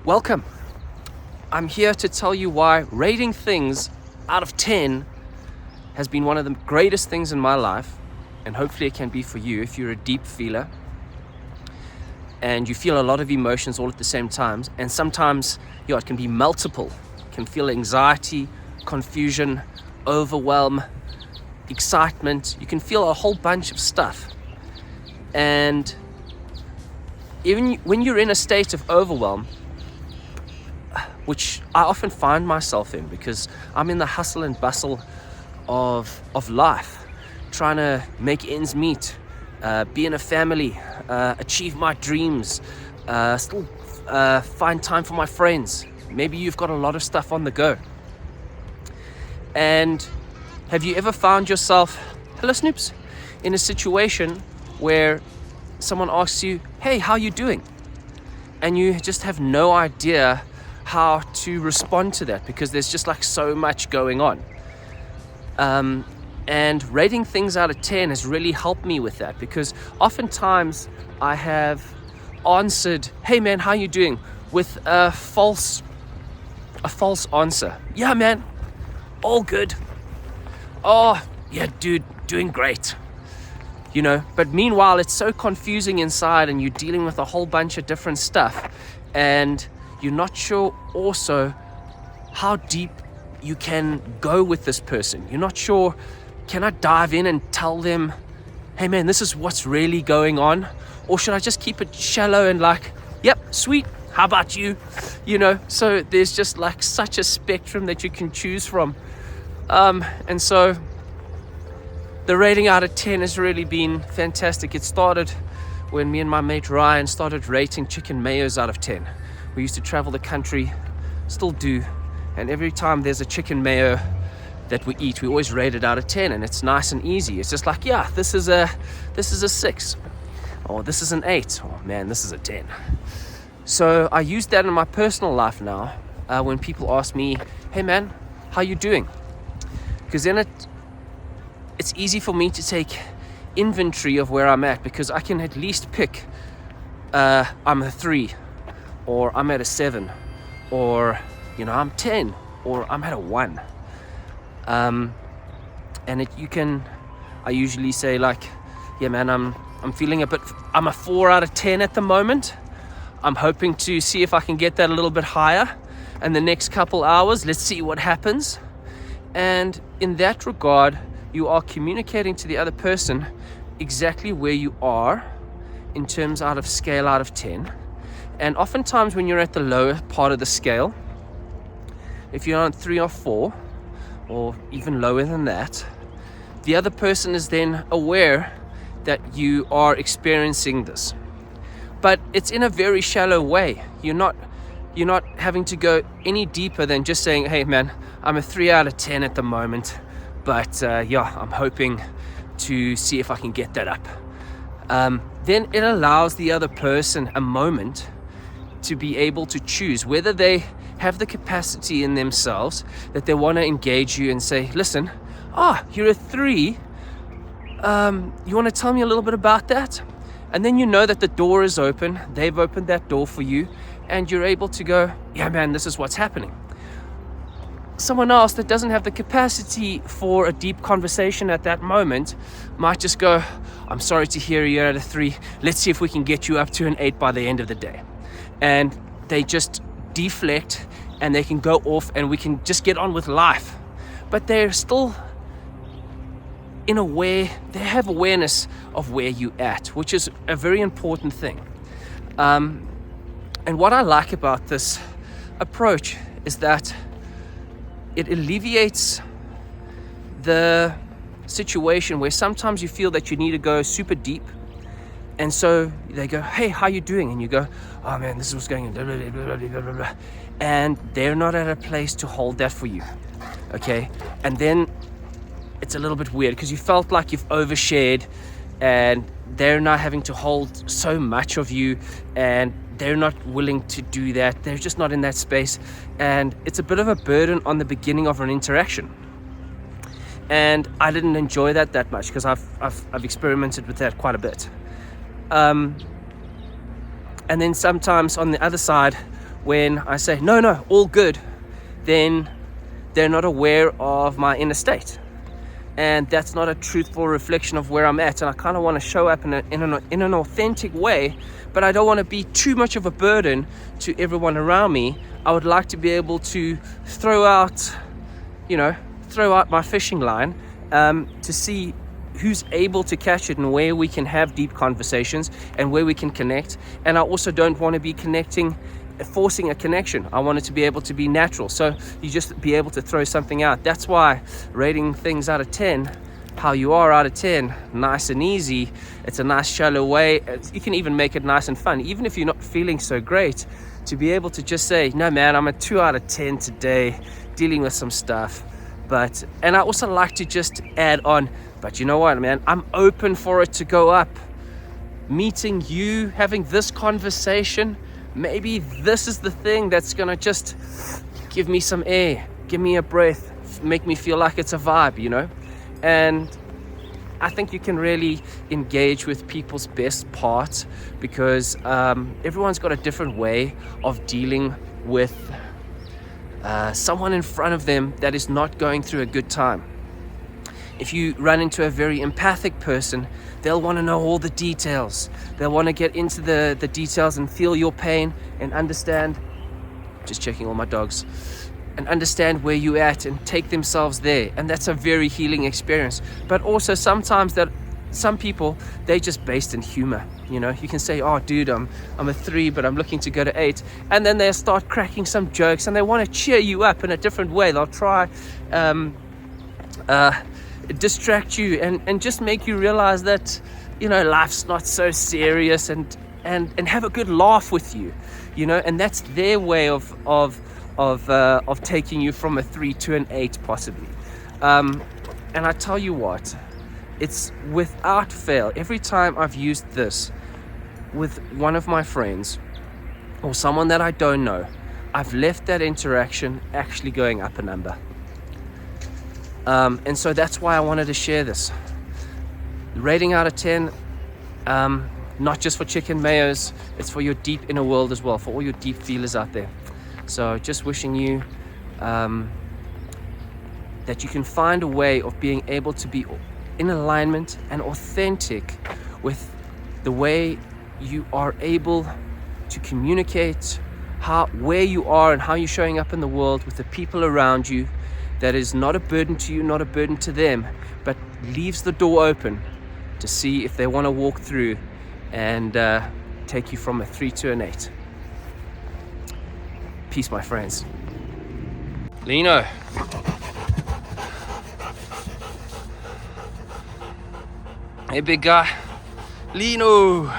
Welcome. I'm here to tell you why rating things out of 10 has been one of the greatest things in my life, and hopefully it can be for you if you're a deep feeler and you feel a lot of emotions all at the same time. And sometimes, it can be multiple. You can feel anxiety, confusion, overwhelm, excitement. You can feel a whole bunch of stuff. And even when you're in a state of overwhelm, which I often find myself in because I'm in the hustle and bustle of life, trying to make ends meet, be in a family, achieve my dreams, still find time for my friends. Maybe you've got a lot of stuff on the go. And have you ever found yourself, hello Snoops, in a situation where someone asks you, hey, how you doing? And you just have no idea how to respond to that because there's just like so much going on. And rating things out of 10 has really helped me with that, because oftentimes I have answered, hey man, how you doing? With a false answer. Yeah man, all good. Oh yeah dude, doing great. But meanwhile it's so confusing inside and you're dealing with a whole bunch of different stuff and you're not sure also how deep you can go with this person. You're not sure, can I dive in and tell them, hey man, this is what's really going on? Or should I just keep it shallow and like, yep, sweet, how about you? So there's just like such a spectrum that you can choose from. And so the rating out of 10 has really been fantastic. It started when me and my mate Ryan started rating Chicken Mayos out of 10. We used to travel the country, still do, and every time there's a chicken mayo that we eat, we always rate it out of 10, and it's nice and easy. It's just like, yeah, this is a 6, or this is an 8, or man, this is a 10. So I use that in my personal life now when people ask me, hey man, how you doing? Because then it's easy for me to take inventory of where I'm at, because I can at least pick I'm a 3, or I'm at a 7, or I'm 10, or I'm at a 1. And I usually say like, yeah man, I'm feeling I'm a 4 out of 10 at the moment. I'm hoping to see if I can get that a little bit higher in the next couple hours. Let's see what happens. And in that regard, you are communicating to the other person exactly where you are in terms out of scale out of 10. And oftentimes when you're at the lower part of the scale, if you're on 3 or 4, or even lower than that, the other person is then aware that you are experiencing this. But it's in a very shallow way. You're not having to go any deeper than just saying, hey man, I'm a 3 out of 10 at the moment, but I'm hoping to see if I can get that up. Then it allows the other person a moment to be able to choose whether they have the capacity in themselves that they want to engage you and say, listen, you're a 3. You want to tell me a little bit about that? And then you know that the door is open. They've opened that door for you, and you're able to go, yeah man, this is what's happening. Someone else that doesn't have the capacity for a deep conversation at that moment might just go, I'm sorry to hear you're at a 3. Let's see if we can get you up to an 8 by the end of the day. And they just deflect and they can go off and we can just get on with life. But they're still they have awareness of where you're at, which is a very important thing. And what I like about this approach is that it alleviates the situation where sometimes you feel that you need to go super deep. And so they go, hey, how you doing? And you go, oh man, this is what's going on. Blah, blah, blah, blah, blah, blah. And they're not at a place to hold that for you. Okay? And then it's a little bit weird because you felt like you've overshared and they're not having to hold so much of you and they're not willing to do that. They're just not in that space. And it's a bit of a burden on the beginning of an interaction. And I didn't enjoy that much because I've experimented with that quite a bit. And then sometimes on the other side, when I say, no, all good, then they're not aware of my inner state. And that's not a truthful reflection of where I'm at. And I kind of want to show up in an authentic way, but I don't want to be too much of a burden to everyone around me. I would like to be able to throw out my fishing line to see who's able to catch it and where we can have deep conversations and where we can connect. And I also don't want to be forcing a connection. I want it to be able to be natural. So you just be able to throw something out. That's why rating things out of 10, how you are out of 10, nice and easy. It's a nice shallow way. You can even make it nice and fun, even if you're not feeling so great, to be able to just say, no man, I'm a 2 out of 10 today, dealing with some stuff. And I also like to just add on, but you know what, man, I'm open for it to go up. Meeting you, having this conversation, maybe this is the thing that's gonna just give me some air, give me a breath, make me feel like it's a vibe, And I think you can really engage with people's best parts, because everyone's got a different way of dealing with someone in front of them that is not going through a good time. If you run into a very empathic person, they'll want to know all the details. They'll want to get into the details and feel your pain and understand, just checking all my dogs, and understand where you're at and take themselves there. And that's a very healing experience. But also sometimes that some people, they're just based in humor. You can say, oh dude, I'm a 3, but I'm looking to go to 8. And then they'll start cracking some jokes and they want to cheer you up in a different way. They'll try distract you and just make you realize that life's not so serious, and have a good laugh with you, and that's their way of taking you from a 3 to an 8 possibly. And I tell you what, it's without fail, every time I've used this with one of my friends or someone that I don't know, I've left that interaction actually going up a number. And so that's why I wanted to share this. Rating out of 10, not just for Chicken Mayos, it's for your deep inner world as well, for all your deep feelers out there. So just wishing you that you can find a way of being able to be in alignment and authentic with the way you are able to communicate where you are and how you're showing up in the world with the people around you. That is not a burden to you, not a burden to them, but leaves the door open to see if they want to walk through and take you from a 3 to an 8. Peace, my friends. Lino. Hey, big guy. Lino.